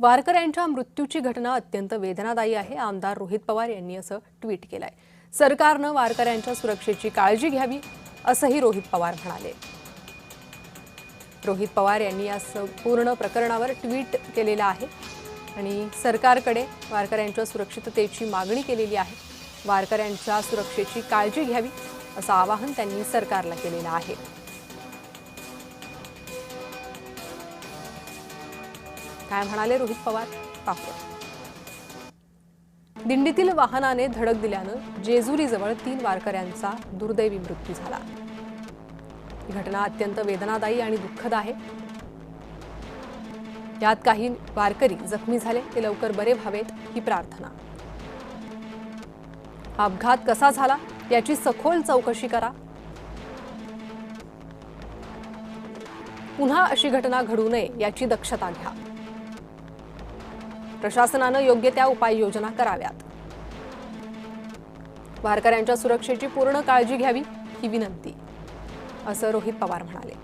वारकऱ्यांच्या मृत्यूची घटना अत्यंत वेदनादायी आहे. आमदार रोहित पवार यांनी असं ट्विट केलंय. सरकारनं वारकऱ्यांच्या सुरक्षेची काळजी घ्यावी असंही रोहित पवार म्हणाले. रोहित पवार यांनी या संपूर्ण प्रकरणावर ट्विट केलेलं आहे आणि सरकारकडे वारकऱ्यांच्या सुरक्षिततेची मागणी केलेली आहे. वारकऱ्यांच्या सुरक्षेची काळजी घ्यावी असं आवाहन त्यांनी सरकारला केलेलं आहे. काय म्हणाले रोहित पवार पाहूया. दिंडीतील वाहनाने धडक दिल्यानं जेजुरीजवळ 3 वारकऱ्यांचा दुर्दैवी मृत्यू झाला. ही घटना अत्यंत वेदनादायी आणि दुःखद आहे. यात काही वारकरी जखमी झाले, ते लवकर बरे व्हावेत ही प्रार्थना. हा अपघात कसा झाला याची सखोल चौकशी करा. पुन्हा अशी घटना घडू नये याची दक्षता घ्या. प्रशासनानं योग्य त्या उपाययोजना कराव्यात. वारकऱ्यांच्या सुरक्षेची पूर्ण काळजी घ्यावी ही विनंती असं रोहित पवार म्हणाले.